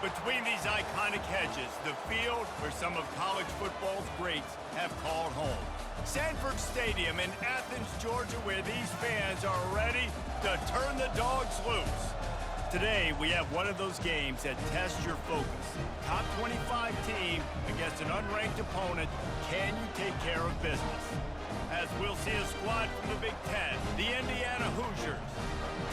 Between these iconic hedges, the field where some of college football's greats have called home. Sanford Stadium in Athens, Georgia, where these fans are ready to turn the dogs loose. Today, we have one of those games that tests your focus. Top 25 team against an unranked opponent. Can you take care of business? As we'll see a squad from the Big Ten, the Indiana Hoosiers,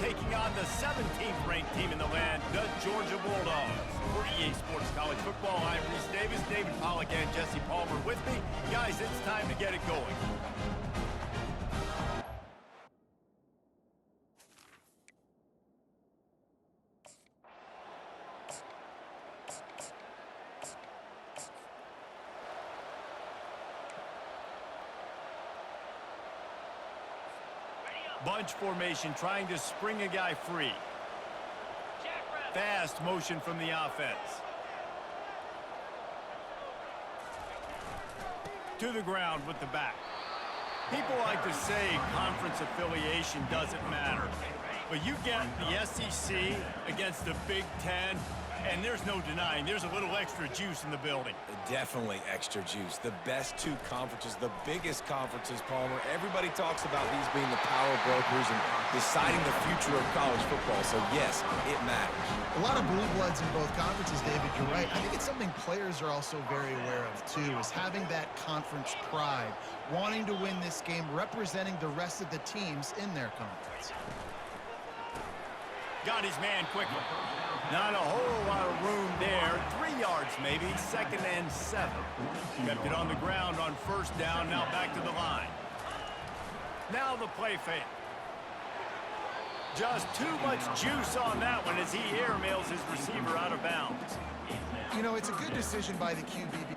taking on the 17th ranked team in the land, the Georgia Bulldogs. For EA Sports College Football, I'm Reese Davis, David Pollack, and Jesse Palmer with me. Guys, it's time to get it going. Bunch formation, trying to spring a guy free. Fast motion from the offense. To the ground with the back. People like to say conference affiliation doesn't matter. But you get the SEC against the Big Ten, and there's no denying there's a little extra juice in the building. Definitely extra juice. The best two conferences, the biggest conferences, Palmer. Everybody talks about these being the power brokers and deciding the future of college football. So, yes, it matters. A lot of blue bloods in both conferences, David. You're right. I think it's something players are also very aware of, too, is having that conference pride, wanting to win this game, representing the rest of the teams in their conference. Got his man quickly. Not a whole lot of room there. 3 yards maybe, 2nd and 7. Kept it on the ground on first down, now back to the line. Now the play fake. Just too much juice on that one as he airmails his receiver out of bounds. You know, it's a good decision by the QB.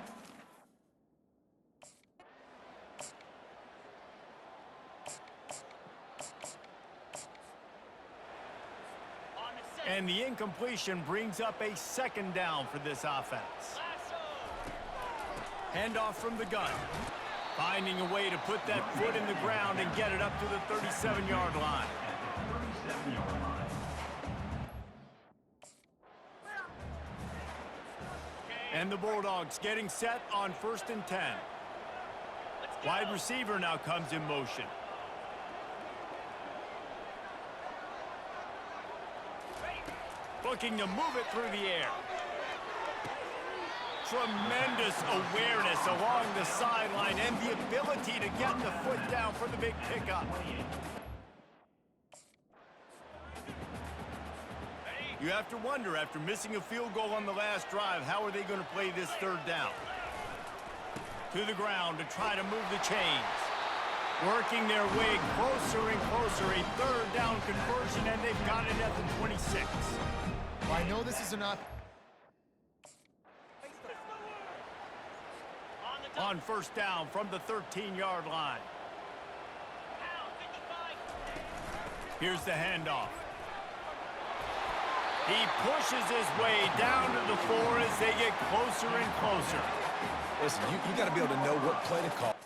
And the incompletion brings up a 2nd down for this offense. Handoff from the gun. Finding a way to put that foot in the ground and get it up to the 37-yard line. And the Bulldogs getting set on 1st and 10. Wide receiver now comes in motion. Looking to move it through the air. Tremendous awareness along the sideline and the ability to get the foot down for the big pickup. You have to wonder, after missing a field goal on the last drive, how are they going to play this 3rd down? To the ground to try to move the chains. Working their way closer and closer. A 3rd down conversion, and they've got it at the 26. Well, I know this is an on 1st down from the 13-yard line. Here's the handoff. He pushes his way down to the 4 as they get closer and closer. Listen, you got to be able to know what play to call.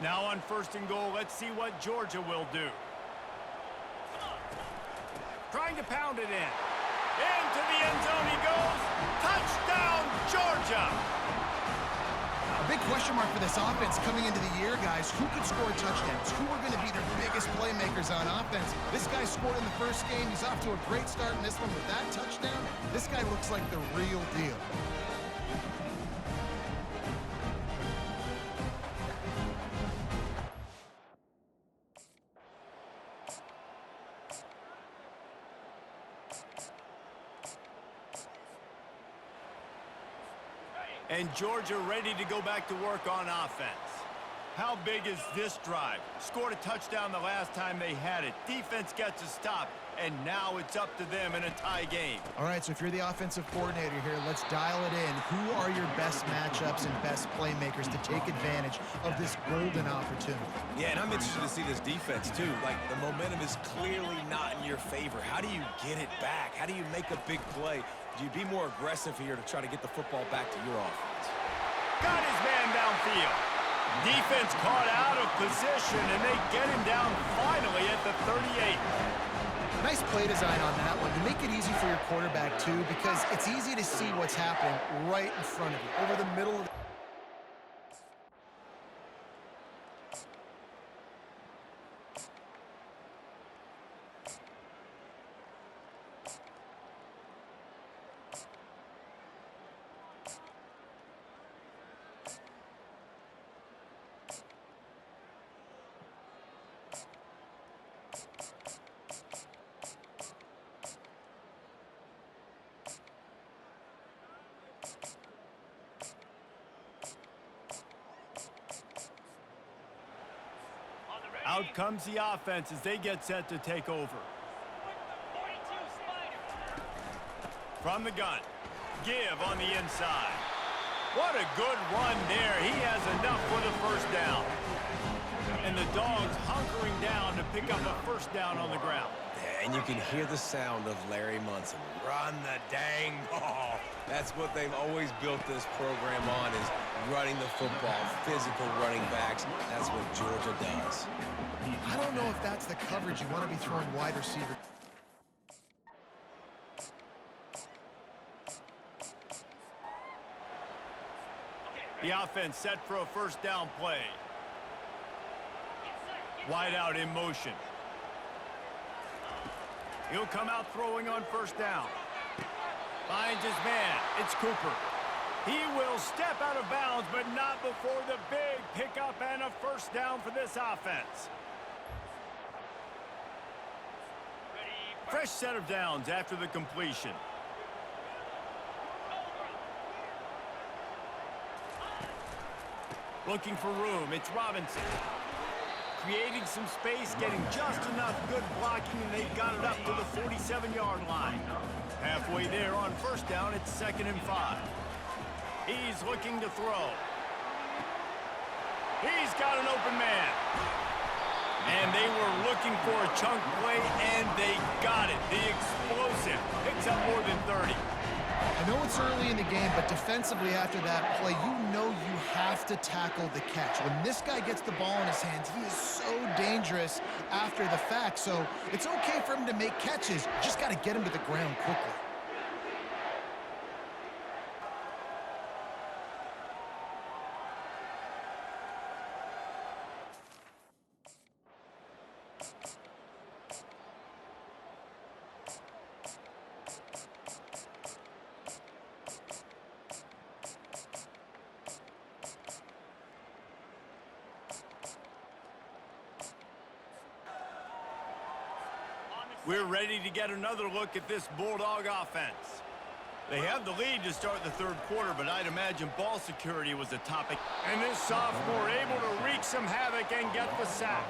Now on 1st and goal, let's see what Georgia will do. Trying to pound it in. Into the end zone he goes. Touchdown, Georgia! A big question mark for this offense coming into the year, guys. Who could score touchdowns? Who are going to be their biggest playmakers on offense? This guy scored in the 1st game. He's off to a great start in this one with that touchdown. This guy looks like the real deal. And Georgia ready to go back to work on offense. How big is this drive? Scored a touchdown the last time they had it. Defense gets a stop, and now it's up to them in a tie game. All right, so if you're the offensive coordinator here, let's dial it in. Who are your best matchups and best playmakers to take advantage of this golden opportunity? Yeah, and I'm interested to see this defense, too. Like, the momentum is clearly not in your favor. How do you get it back? How do you make a big play? Do you be more aggressive here to try to get the football back to your offense? Got his man downfield. Defense caught out of position, and they get him down finally at the 38. Nice play design on that one. You make it easy for your quarterback, too, because it's easy to see what's happening right in front of you, over the middle of the... Out comes the offense as they get set to take over. From the gun, give on the inside. What a good run there. He has enough for the first down. And the Dogs hunkering down to pick up a first down on the ground. And you can hear the sound of Larry Munson. Run the dang ball. That's what they've always built this program on, is running the football, physical running backs. That's what Georgia does. I don't know if that's the coverage you want to be throwing wide receiver. The offense set for a first down play. Wide out in motion. He'll come out throwing on first down. Finds his man. It's Cooper. He will step out of bounds, but not before the big pickup and a first down for this offense. Fresh set of downs after the completion. Looking for room. It's Robinson. Creating some space, getting just enough good blocking, and they've got it up to the 47-yard line. Halfway there on first down, it's 2nd and 5. He's looking to throw. He's got an open man. And they were looking for a chunk play, and they got it. The explosive picks up more than 30. I know it's early in the game, but defensively after that play, you know you have to tackle the catch. When this guy gets the ball in his hands, he is so dangerous after the fact. So it's okay for him to make catches. You just got to get him to the ground quickly. We're ready to get another look at this Bulldog offense. They have the lead to start the third quarter, but I'd imagine ball security was a topic. And this sophomore able to wreak some havoc and get the sack.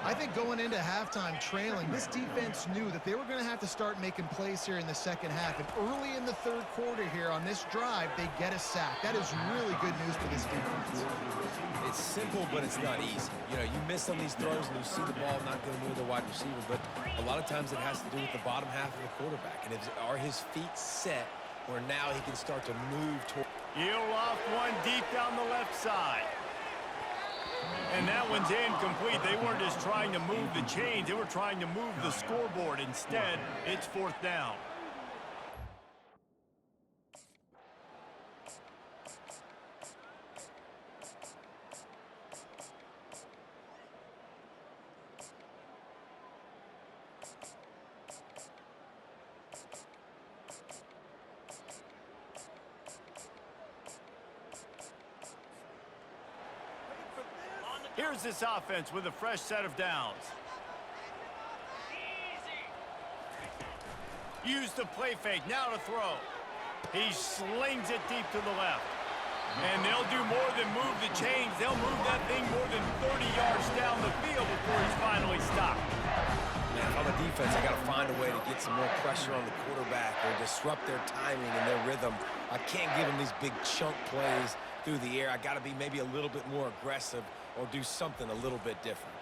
I think going into halftime trailing, this defense knew that they were going to have to start making plays here in the second half. And early in the third quarter here on this drive, they get a sack. That is really good news for this defense. It's simple, but it's not easy. You know, you miss on these throws and you see the ball not go near the wide receiver, but a lot of times it has to do with the bottom half of the quarterback. And are his feet set where now he can start to move toward... He'll loft one deep down the left side. And that one's incomplete. They weren't just trying to move the chains. They were trying to move the scoreboard. Instead, it's fourth down. Here's this offense with a fresh set of downs. Use the play fake, now to throw. He slings it deep to the left. And they'll do more than move the chains. They'll move that thing more than 30 yards down the field before he's finally stopped. Man, on the defense, I got to find a way to get some more pressure on the quarterback or disrupt their timing and their rhythm. I can't give them these big chunk plays through the air. I got to be maybe a little bit more aggressive or do something a little bit different.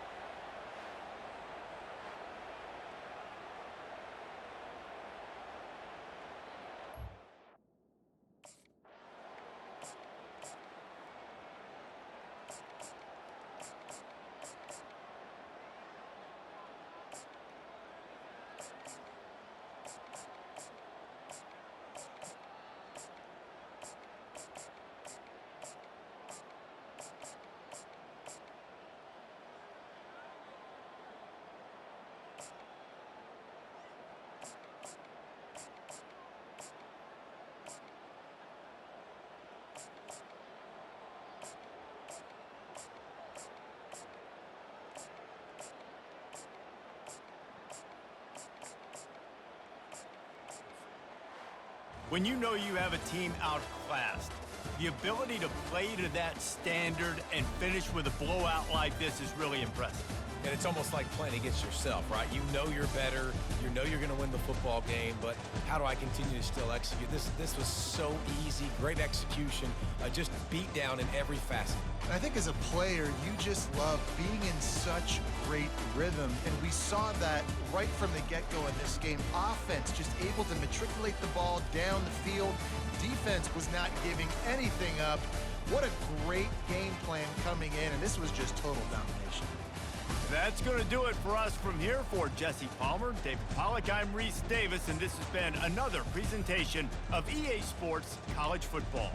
When you know you have a team outclassed, the ability to play to that standard and finish with a blowout like this is really impressive. And it's almost like playing against yourself, right? You know you're better. You know you're going to win the football game, but how do I continue to still execute? This was so easy, great execution, just beat down in every facet. And I think as a player, you just love being in such great rhythm, and we saw that right from the get-go in this game. Offense just able to matriculate the ball down the field. Defense was not giving anything up. What a great game plan coming in, and this was just total domination. That's going to do it for us from here. For Jesse Palmer, David Pollack, I'm Reese Davis, and this has been another presentation of EA Sports College Football.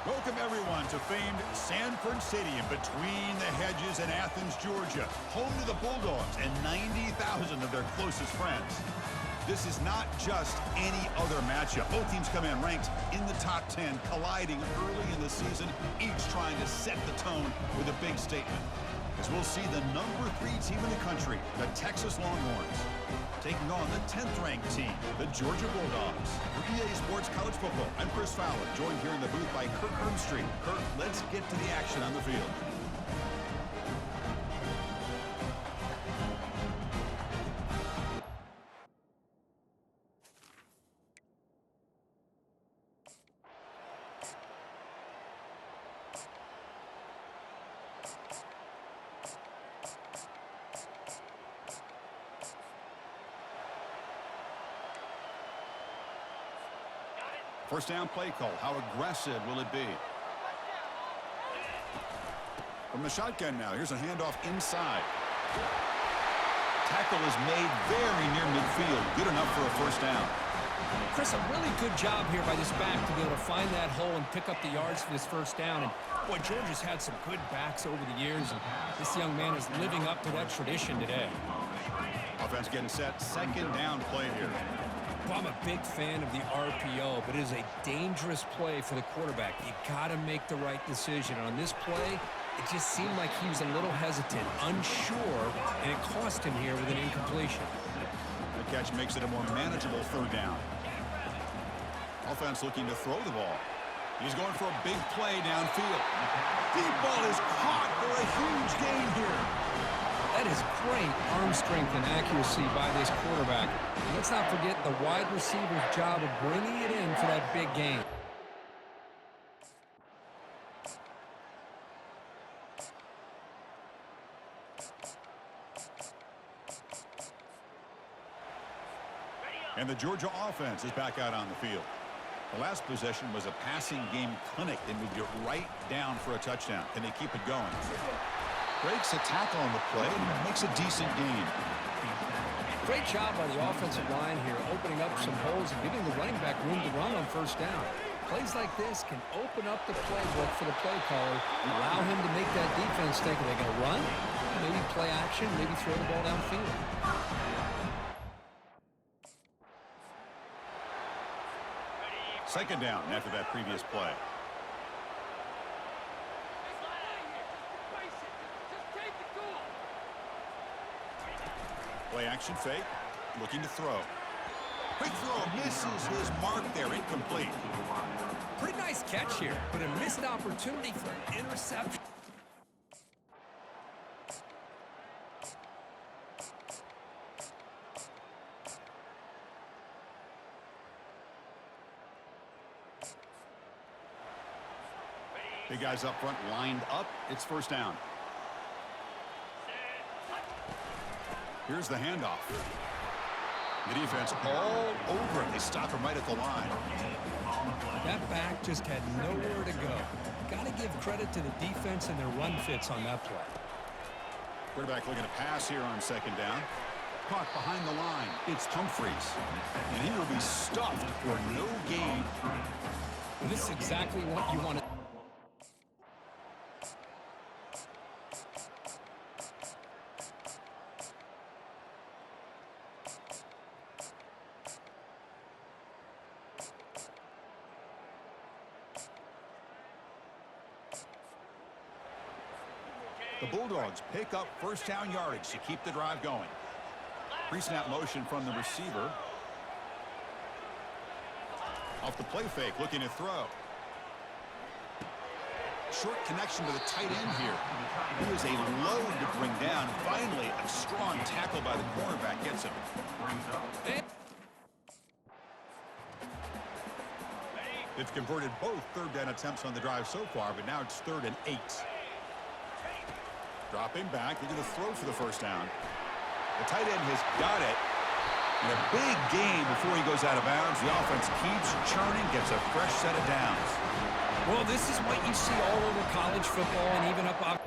Welcome, everyone, to famed Sanford Stadium between the hedges in Athens, Georgia, home to the Bulldogs and 90,000 of their closest friends. This is not just any other matchup. Both teams come in ranked in the top 10, colliding early in the season, each trying to set the tone with a big statement. As we'll see the number 3 team in the country, the Texas Longhorns, taking on the 10th-ranked team, the Georgia Bulldogs. For EA Sports College Football, I'm Chris Fowler, joined here in the booth by Kirk Hermstreet. Kirk, let's get to the action on the field. First down play call. How aggressive will it be? From the shotgun now. Here's a handoff inside. Tackle is made very near midfield. Good enough for a first down. Chris, a really good job here by this back to be able to find that hole and pick up the yards for this first down. And boy, Georgia's had some good backs over the years, and this young man is living up to that tradition today. Offense getting set. Second down play here. Well, I'm a big fan of the RPO, but it is a dangerous play for the quarterback. You got to make the right decision. And on this play, it just seemed like he was a little hesitant, unsure, and it cost him here with an incompletion. The catch makes it a more manageable third down. Offense looking to throw the ball. He's going for a big play downfield. Deep ball is caught for a huge gain here. That is great arm strength and accuracy by this quarterback. And let's not forget the wide receiver's job of bringing it in for that big gain. And the Georgia offense is back out on the field. The last possession was a passing game clinic. They moved it right down for a touchdown. Can they keep it going? Breaks a tackle on the play and makes a decent gain. Great job by the offensive line here, opening up some holes and giving the running back room to run on first down. Plays like this can open up the playbook for the play caller and allow him to make that defense think, are they going to run? Maybe play action, maybe throw the ball downfield. Second down after that previous play. Play action fake, looking to throw. Quick throw, misses his mark there, incomplete. Pretty nice catch here, but a missed opportunity for an interception. Big guys up front lined up. It's first down. Here's the handoff. The defense all over him. They stop him right at the line. That back just had nowhere to go. Got to give credit to the defense and their run fits on that play. Quarterback looking to pass here on second down. Caught behind the line. It's Humphreys. And he will be stuffed for no gain. And this is exactly what you want to. The Bulldogs pick up first down yardage to keep the drive going. Pre-snap motion from the receiver. Off the play fake, looking to throw. Short connection to the tight end here. He is a load to bring down. Finally, a strong tackle by the cornerback gets him. It's converted both third down attempts on the drive so far, but now it's 3rd and 8. Dropping back, looking to throw for the first down. The tight end has got it. And a big gain before he goes out of bounds. The offense keeps churning, gets a fresh set of downs. Well, this is what you see all over college football and even up.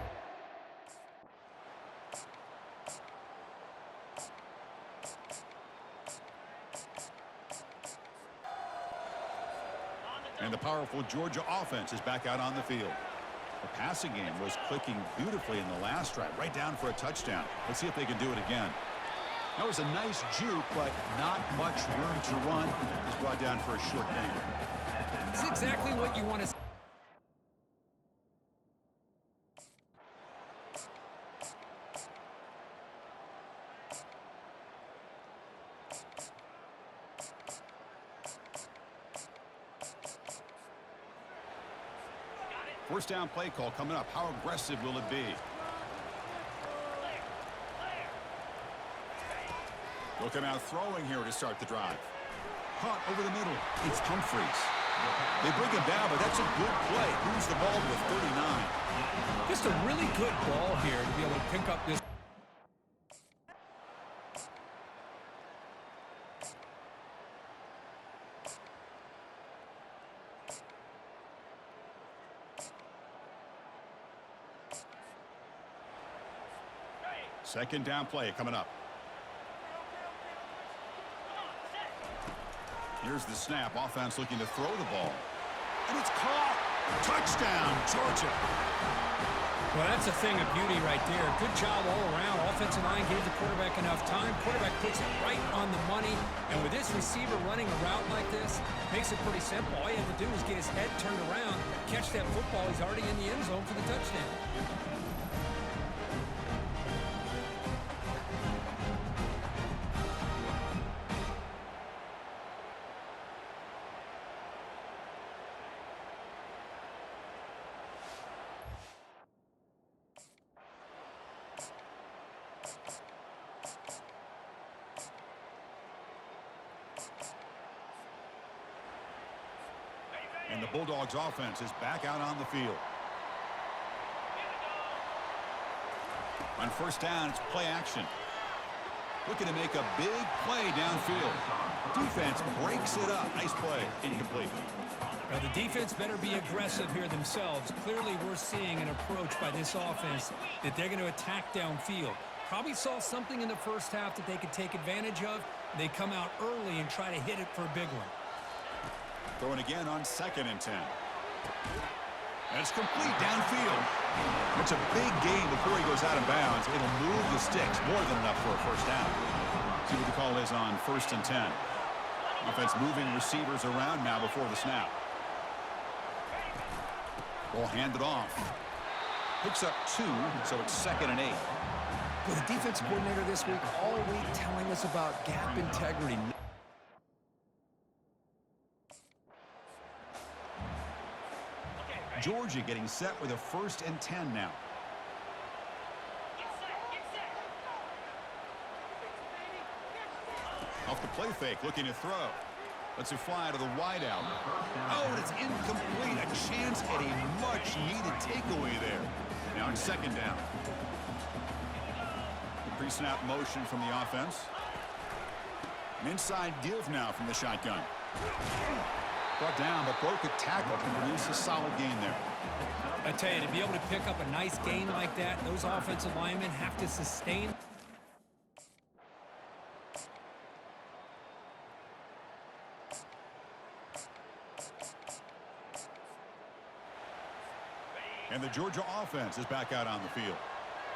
And the powerful Georgia offense is back out on the field. The passing game was clicking beautifully in the last drive, right down for a touchdown. Let's see if they can do it again. That was a nice juke, but not much room to run. He's brought down for a short gain. It's exactly what you want to see. First down play call coming up. How aggressive will it be? They'll come out throwing here to start the drive. Caught over the middle. It's Humphreys. They bring him down, but that's a good play. Moves the ball to the 39. Just a really good ball here to be able to pick up this. Second down play coming up. Here's the snap. Offense looking to throw the ball. And it's caught. Touchdown, Georgia. Well, that's a thing of beauty right there. Good job all around. Offensive line gave the quarterback enough time. Quarterback puts it right on the money. And with this receiver running a route like this, makes it pretty simple. All you have to do is get his head turned around, catch that football. He's already in the end zone for the touchdown. And the Bulldogs offense is back out on the field. On first down, it's play action. Looking to make a big play downfield. Defense breaks it up. Nice play. Incomplete. Now, the defense better be aggressive here themselves. Clearly, we're seeing an approach by this offense that they're going to attack downfield. Probably saw something in the first half that they could take advantage of. They come out early and try to hit it for a big one. Throwing again on 2nd and 10. And it's complete downfield. It's a big gain before he goes out of bounds. It'll move the sticks. More than enough for a first down. See what the call is on 1st and 10. Offense moving receivers around now before the snap. Ball handed off. Picks up 2, so it's 2nd and 8. Well, the defense coordinator this week all week telling us about gap integrity. Georgia getting set with a 1st and 10 now. Off the play fake, looking to throw. Lets it fly to the wideout. Oh, and it's incomplete. A chance at a much-needed takeaway there. Now it's 2nd down. The pre-snap motion from the offense. An inside give now from the shotgun. Brought down, but broke a tackle to produce a solid gain there. I tell you, to be able to pick up a nice gain like that, those offensive linemen have to sustain. And the Georgia offense is back out on the field.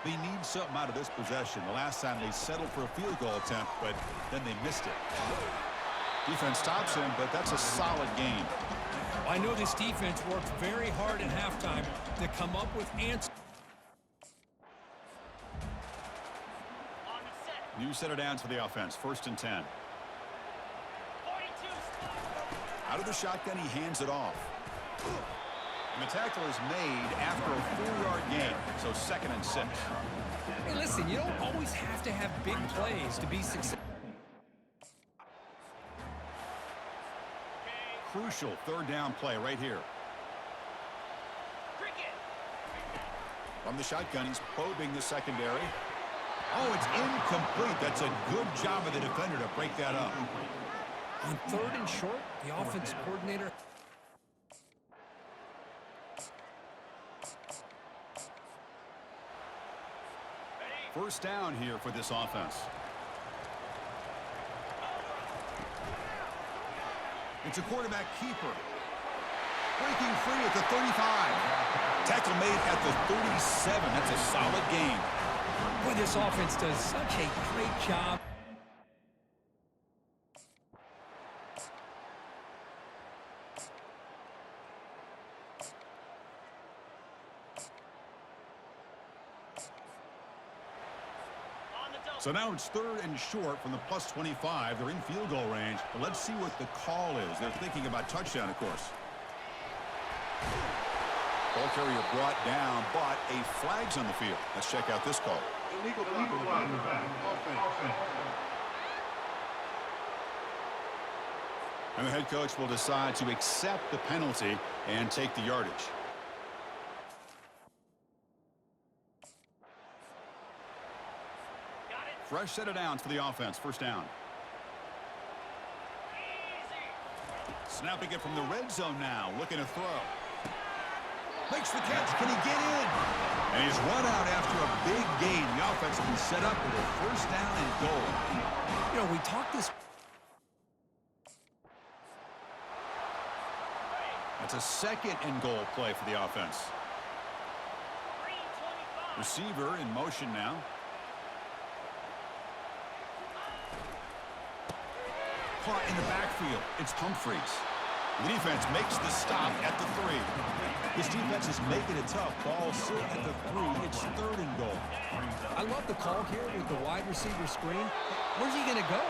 They need something out of this possession. The last time they settled for a field goal attempt, but then they missed it. Defense stops him, but that's a solid gain. I know this defense worked very hard at halftime to come up with answers. New set of downs for the offense. 1st and 10. Out of the shotgun, he hands it off. And the tackle is made after a 4-yard gain, so 2nd and 6. Hey, listen, you don't always have to have big plays to be successful. Crucial 3rd down play right here. From the shotgun, he's probing the secondary. Oh, it's incomplete. That's a good job of the defender to break that up. On 3rd and short, the offensive coordinator. First down here for this offense. It's a quarterback keeper. free at the 35. Tackle made at the 37. That's a solid gain. Boy, this offense does such a great job. So now it's 3rd and short from the plus 25. They're in field goal range. But let's see what the call is. They're thinking about touchdown, of course. Ball carrier brought down, but a flag's on the field. Let's check out this call. Illegal flag in the back. Offense. And the head coach will decide to accept the penalty and take the yardage. Fresh set of downs for the offense. First down. Snapping it from the red zone now. Looking to throw. Makes the catch. Can he get in? And he's run out after a big gain. The offense will be set up with a first down and goal. You know, we talked this. That's a second and goal play for the offense. Receiver in motion now. Caught in the backfield. It's Humphreys. The defense makes the stop at the 3. This defense is making it tough. Ball sit at the 3. It's 3rd and goal. I love the call here with the wide receiver screen. Where's he going to go?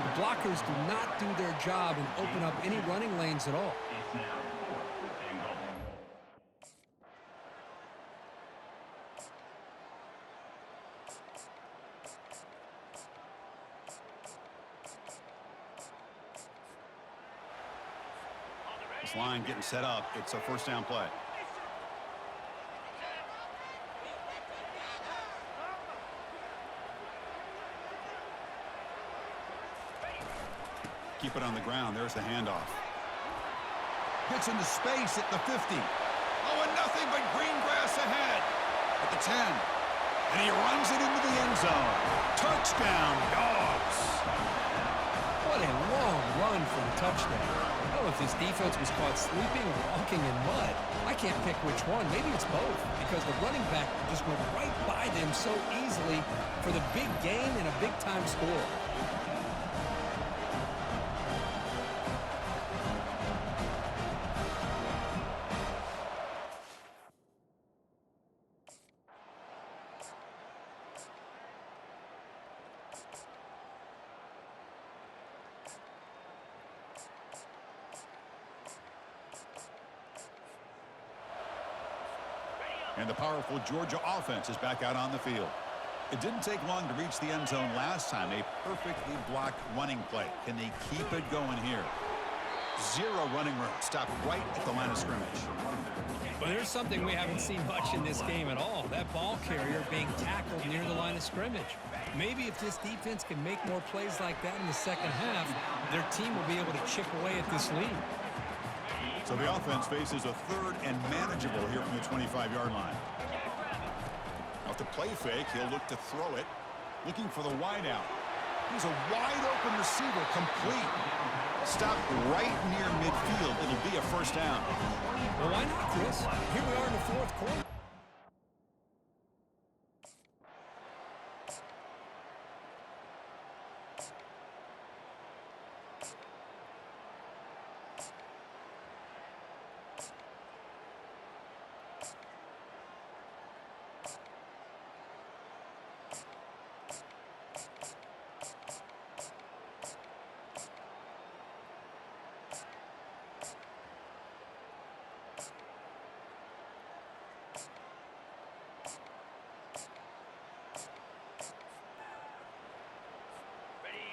The blockers do not do their job and open up any running lanes at all. This line getting set up. It's a first down play. Keep it on the ground. There's the handoff. Gets into space at the 50. Oh, and nothing but green grass ahead. At the 10. And he runs it into the end zone. Touchdown, Dogs. What a long run for the touchdown. I don't know if this defense was caught sleeping or walking in mud. I can't pick which one. Maybe it's both, because the running back just went right by them so easily for the big gain and a big-time score. And the powerful Georgia offense is back out on the field. It didn't take long to reach the end zone last time. A perfectly blocked running play. Can they keep it going here? 0 running room. Stopped right at the line of scrimmage. Well, there's something we haven't seen much in this game at all. That ball carrier being tackled near the line of scrimmage. Maybe if this defense can make more plays like that in the second half, their team will be able to chip away at this lead. So the offense faces a 3rd and manageable here from the 25-yard line. Off the play fake, he'll look to throw it. Looking for the wideout. He's a wide-open receiver, complete. Stopped right near midfield. It'll be a first down. Well, why not, Chris? Here we are in the 4th quarter.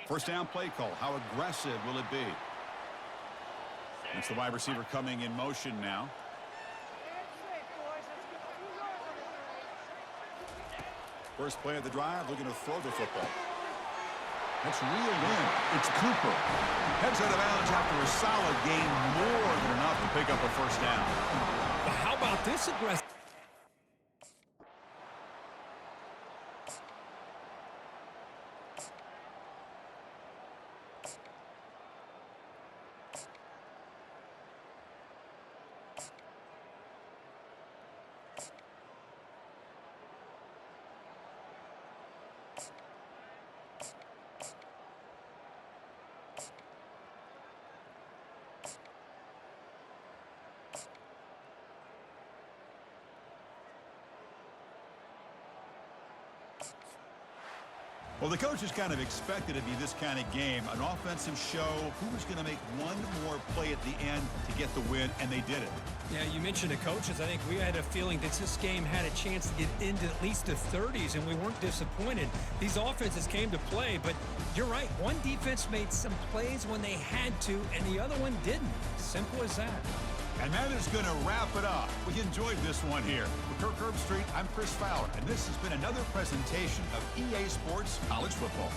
First down play call. How aggressive will it be? It's the wide receiver coming in motion now. First play of the drive, looking to throw the football. That's reeled in. It's Cooper. Heads out of bounds after a solid gain, more than enough to pick up a first down. Well, how about this aggressive? Well, the coaches kind of expected it to be this kind of game, an offensive show. Who was going to make one more play at the end to get the win, and they did it. Yeah, you mentioned the coaches. I think we had a feeling that this game had a chance to get into at least the 30s, and we weren't disappointed. These offenses came to play, but you're right. One defense made some plays when they had to, and the other one didn't. Simple as that. And that is going to wrap it up. We enjoyed this one here. For Kirk Herbstreit, I'm Chris Fowler, and this has been another presentation of EA Sports College Football.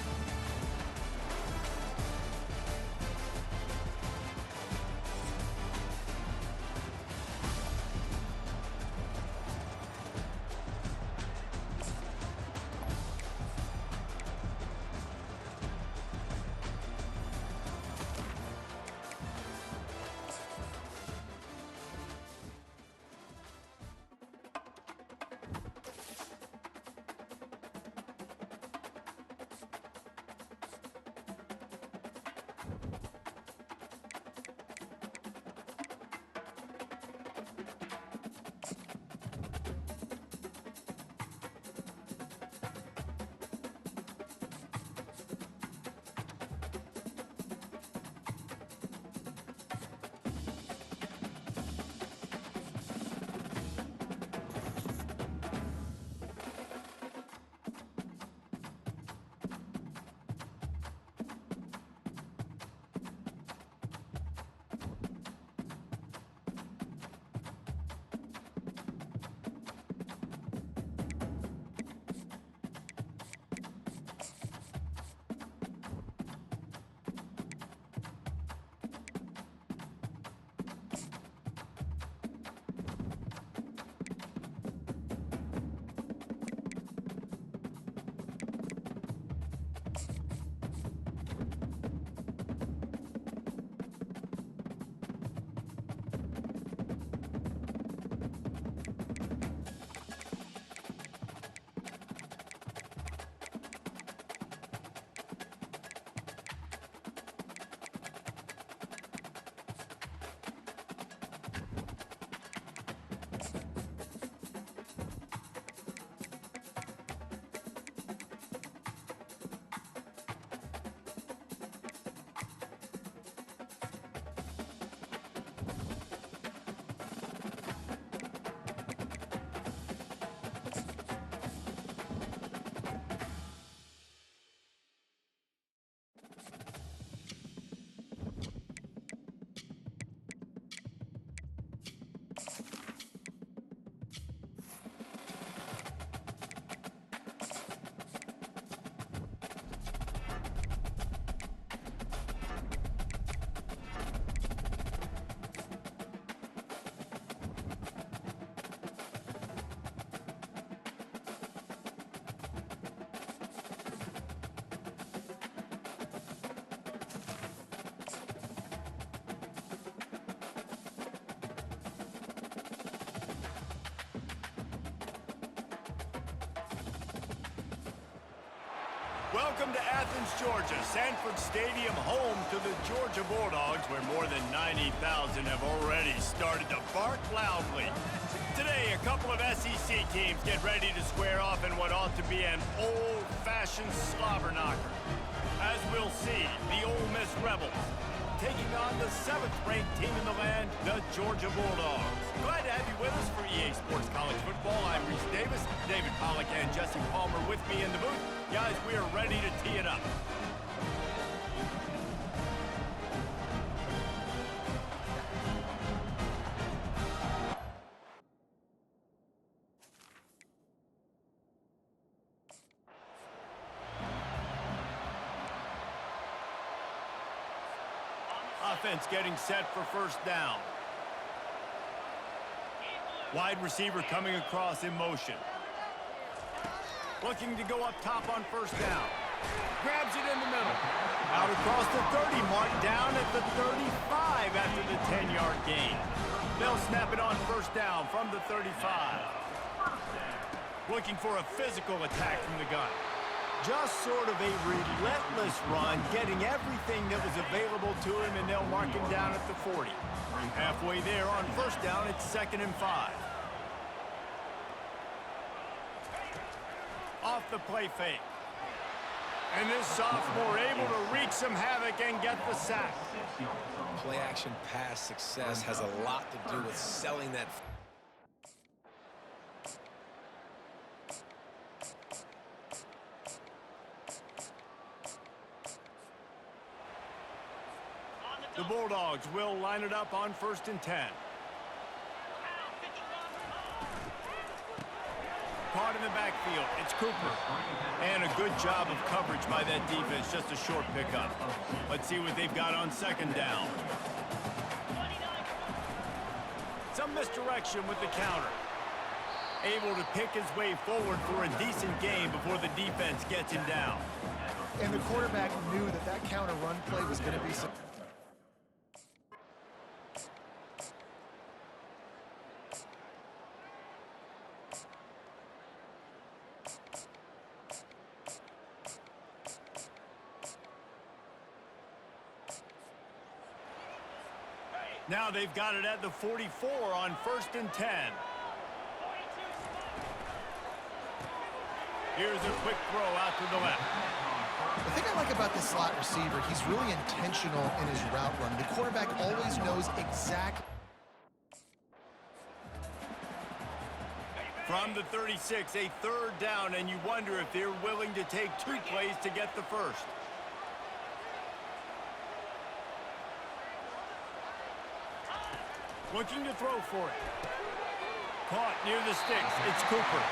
Welcome to Athens, Georgia, Sanford Stadium, home to the Georgia Bulldogs, where more than 90,000 have already started to bark loudly. Today, a couple of SEC teams get ready to square off in what ought to be an old-fashioned slobber knocker. As we'll see, the Ole Miss Rebels taking on the 7th-ranked team in the land, the Georgia Bulldogs. Glad to have you with us for EA Sports College Football. I'm Reese Davis, David Pollack, and Jesse Palmer with me in the booth. Guys, we are ready to tee it up. Offense getting set for first down. Wide receiver coming across in motion. Looking to go up top on first down. Grabs it in the middle. Out across the 30 mark, down at the 35 after the 10-yard gain. They'll snap it on first down from the 35. Looking for a physical attack from the gun. Just sort of a relentless run, getting everything that was available to him, and they'll mark him down at the 40. Halfway there on first down, it's 2nd and 5. Off the play fake. And this sophomore able to wreak some havoc and get the sack. Play-action pass success has a lot to do with selling that. The Bulldogs will line it up on 1st and 10. Caught in the backfield, it's Cooper. And a good job of coverage by that defense, just a short pickup. Let's see what they've got on 2nd down. Some misdirection with the counter. Able to pick his way forward for a decent gain before the defense gets him down. And the quarterback knew that that counter run play was going to be some... Now they've got it at the 44 on 1st and 10. Here's a quick throw out to the left. The thing I like about this slot receiver, he's really intentional in his route run. The quarterback always knows exactly. From the 36, a 3rd down, and you wonder if they're willing to take 2 plays to get the first. Looking to throw for it. Caught near the sticks. It's Cooper.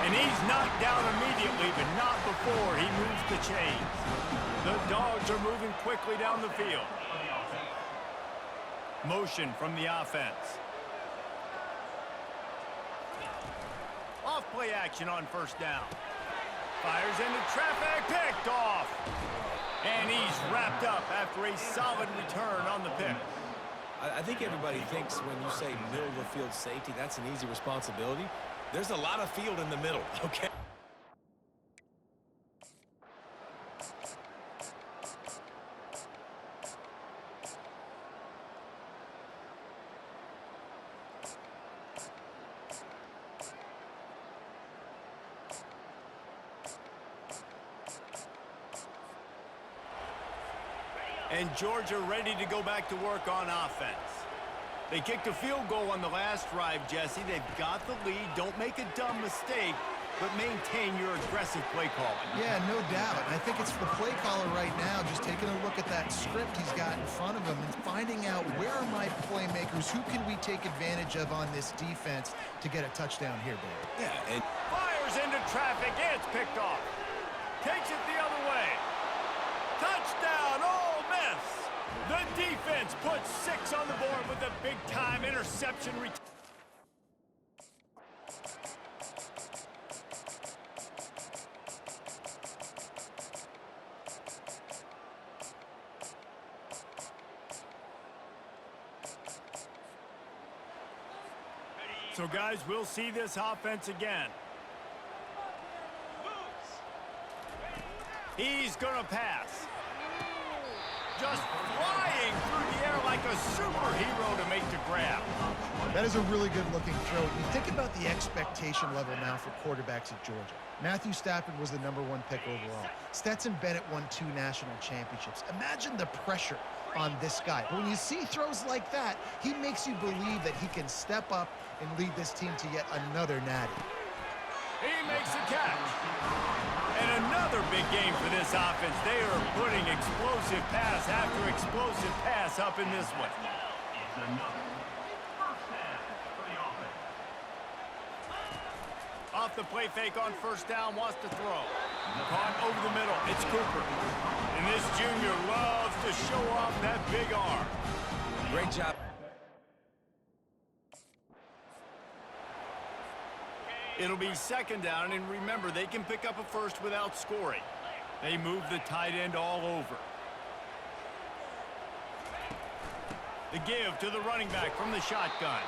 And he's knocked down immediately, but not before he moves the chains. The Dogs are moving quickly down the field. Motion from the offense. Off play action on 1st down. Fires into traffic, picked off. And he's wrapped up after a solid return on the pick. I think everybody thinks when you say middle of the field safety, that's an easy responsibility. There's a lot of field in the middle, okay? And Georgia ready to go back to work on offense. They kicked a field goal on the last drive, Jesse. They've got the lead. Don't make a dumb mistake, but maintain your aggressive play calling. Yeah, no doubt. I think it's the play caller right now just taking a look at that script he's got in front of him and finding out where are my playmakers, who can we take advantage of on this defense to get a touchdown here, Dave. Yeah, and Fires into traffic. It's picked off. Takes it the other way. Touchdown, Ole Miss. The defense puts 6 on the board with a big-time interception return. So, guys, we'll see this offense again. He's going to pass. Just flying through the air like a superhero to make the grab. That is a really good-looking throw. You think about the expectation level now for quarterbacks at Georgia. Matthew Stafford was the #1 pick overall. Stetson Bennett won 2 national championships. Imagine the pressure on this guy. When you see throws like that, he makes you believe that he can step up and lead this team to yet another natty. He makes a catch. And another big game for this offense. They are putting explosive pass after explosive pass up in this one. Off the play fake on 1st down, wants to throw. Caught over the middle. It's Cooper. And this junior loves to show off that big arm. great job. It'll be 2nd down, and remember, they can pick up a first without scoring. They move the tight end all over. The give to the running back from the shotgun.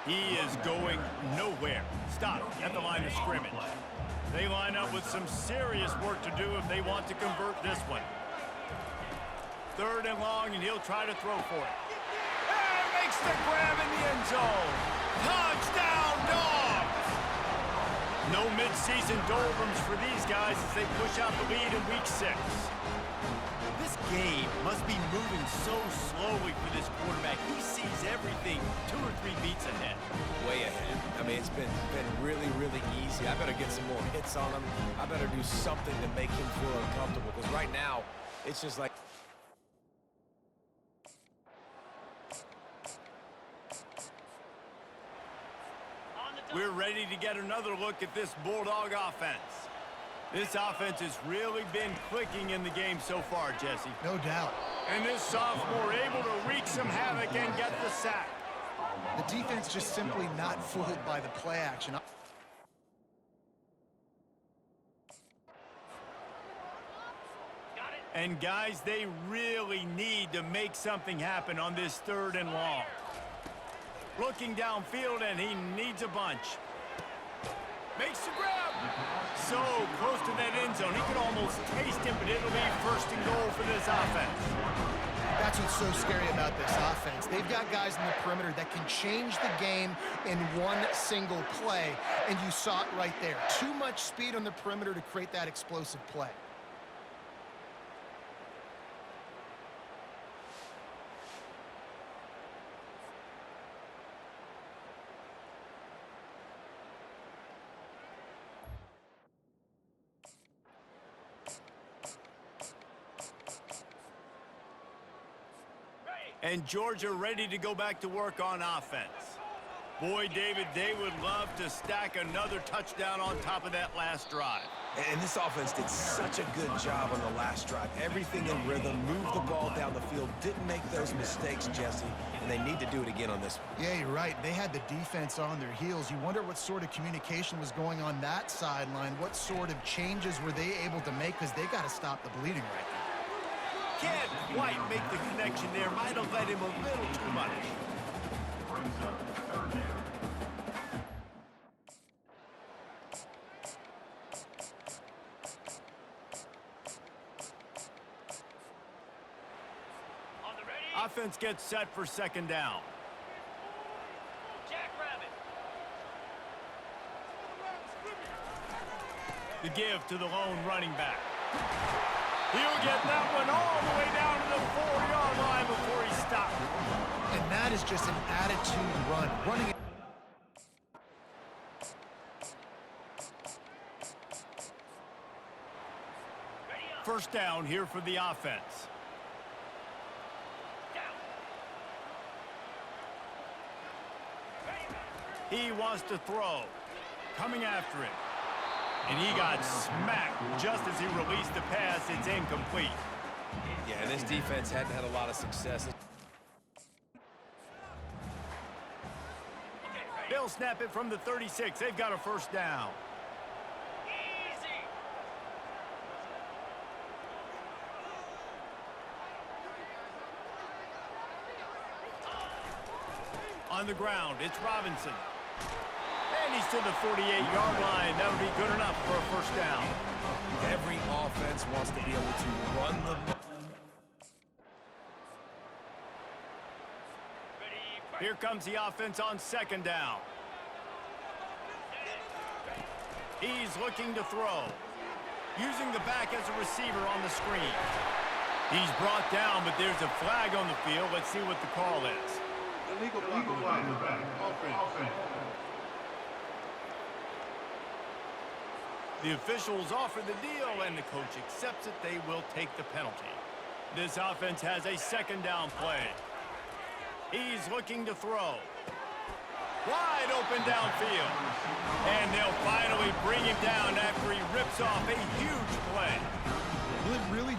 He is going nowhere. Stop at the line of scrimmage. They line up with some serious work to do if they want to convert this one. 3rd and long, and he'll try to throw for it. And makes the grab in the end zone. Touchdown, Dogs! No mid-season doldrums for these guys as they push out the lead in Week 6. This game must be moving so slowly for this quarterback. He sees everything 2 or 3 beats ahead. Way ahead. I mean, it's been really, really easy. I better get some more hits on him. I better do something to make him feel uncomfortable, because right now, it's just like... We're ready to get another look at this Bulldog offense. This offense has really been clicking in the game so far, Jesse. No doubt. And this sophomore able to wreak some havoc and get the sack. The defense just simply not fooled by the play action. And guys, they really need to make something happen on this 3rd and long. Looking downfield, and he needs a bunch. Makes the grab. So close to that end zone. He could almost taste him, but it'll be 1st and goal for this offense. That's what's so scary about this offense. They've got guys in the perimeter that can change the game in one single play, and you saw it right there. Too much speed on the perimeter to create that explosive play. And Georgia ready to go back to work on offense. Boy, David, they would love to stack another touchdown on top of that last drive. And this offense did such a good job on the last drive. Everything in rhythm, moved the ball down the field, didn't make those mistakes, Jesse, and they need to do it again on this one. Yeah, you're right. They had the defense on their heels. You wonder what sort of communication was going on that sideline. What sort of changes were they able to make, because they got to stop the bleeding right now. Can't quite make the connection there. Might have let him a little too much. Offense gets set for 2nd down. The give to the lone running back. He'll get that one all the way down to the 4-yard line before he stopped. And that is just an attitude run. Running. First down here for the offense. He wants to throw. Coming after it. And he got smacked just as he released the pass. It's incomplete. Yeah, and this defense hadn't had a lot of success. They'll snap it from the 36. They've got a first down. On the ground, it's Robinson. And he's to the 48-yard line. That'll be good enough for a first down. Every offense wants to be able to run the ball. Here comes the offense on 2nd down. He's looking to throw. Using the back as a receiver on the screen. He's brought down, but there's a flag on the field. Let's see what the call is. Illegal flag is back. Offense. The officials offer the deal, and the coach accepts it. They will take the penalty. This offense has a 2nd down play. He's looking to throw. Wide open downfield. And they'll finally bring him down after he rips off a huge play. Really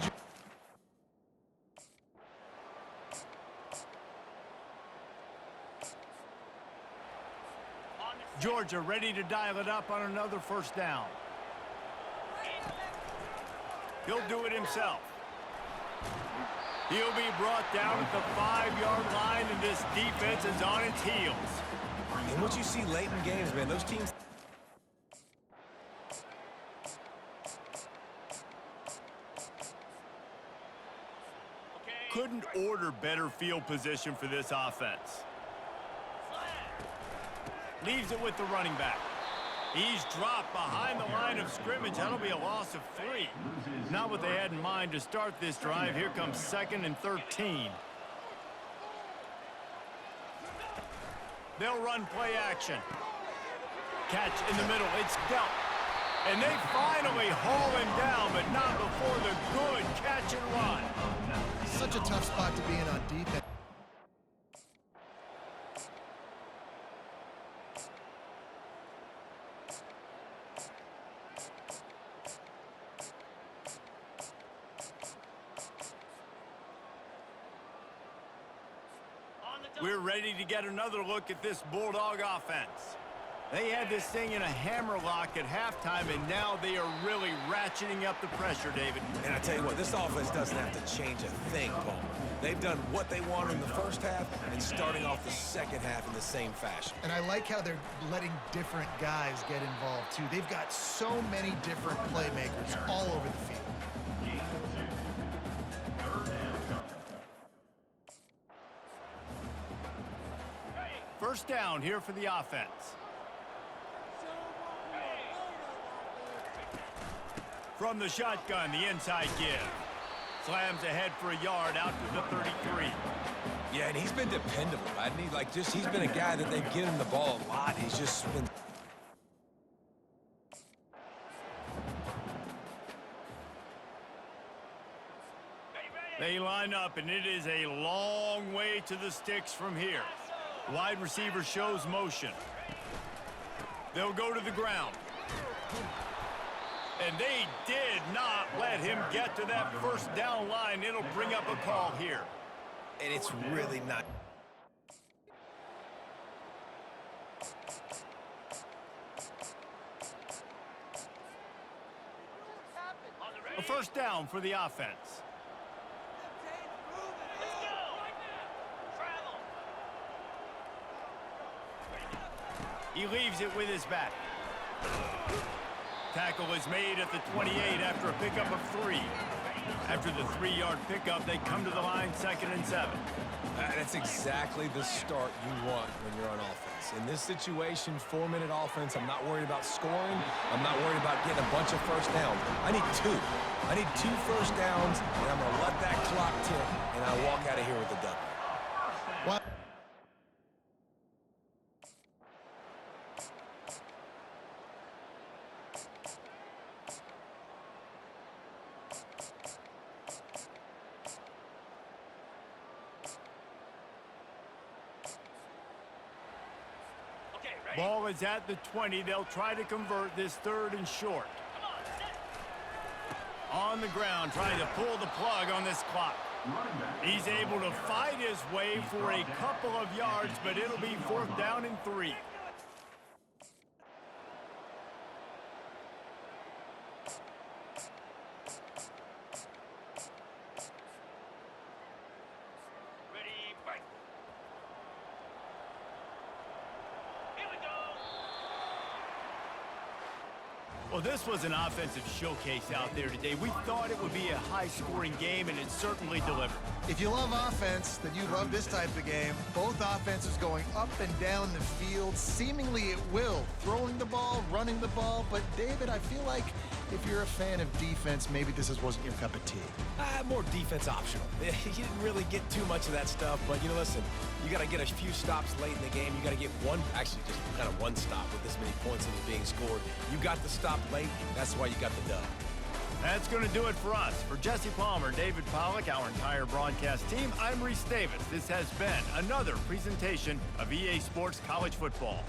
Georgia ready to dial it up on another first down. He'll do it himself. He'll be brought down at the 5-yard line, and this defense is on its heels. And what you see late in games, man, those teams... Couldn't order better field position for this offense. Leaves it with the running back. He's dropped behind the line of scrimmage. That'll be a loss of 3. Not what they had in mind to start this drive. Here comes 2nd and 13. They'll run play action. Catch in the middle. It's dealt. And they finally haul him down, but not before the good catch and run. Such a tough spot to be in on defense. We're ready to get another look at this Bulldog offense. They had this thing in a hammerlock at halftime, and now they are really ratcheting up the pressure, David. And I tell you what, this offense doesn't have to change a thing, Palmer. They've done what they wanted in the first half and starting off the second half in the same fashion. And I like how they're letting different guys get involved, too. They've got so many different playmakers all over the field. First down here for the offense. From the shotgun, the inside give. Slams ahead for a yard out to the 33. Yeah, and he's been dependable, hasn't he? He's been a guy that they've given the ball a lot. He's just been... They line up, and it is a long way to the sticks from here. Wide receiver shows motion. They'll go to the ground. And they did not let him get to that first down line. It'll bring up a call here. And it's really not... A first down for the offense. He leaves it with his back. Tackle is made at the 28 after a pickup of 3. After the 3-yard pickup, they come to the line 2nd and 7. That's exactly the start you want when you're on offense. In this situation, 4-minute offense, I'm not worried about scoring. I'm not worried about getting a bunch of first downs. I need 2. I need 2 first downs, and I'm going to let that clock tick, and I walk out of here with a W. What? Ball is at the 20. They'll try to convert this 3rd and short. On the ground, trying to pull the plug on this clock. He's able to fight his way for a couple of yards, but it'll be 4th down and 3. Well, this was an offensive showcase out there today. We thought it would be a high-scoring game, and it certainly delivered. If you love offense, then you love this type of game. Both offenses going up and down the field, seemingly at will. Throwing the ball, running the ball. But, David, I feel like if you're a fan of defense, maybe this wasn't your cup of tea. More defense optional. You didn't really get too much of that stuff, but, listen, you got to get a few stops late in the game. You got to get just kind of one stop with this many points that was being scored. You got the stop late. That's why you got the dub. That's going to do it for us. For Jesse Palmer, David Pollack, our entire broadcast team, I'm Reese Davis. This has been another presentation of EA Sports College Football.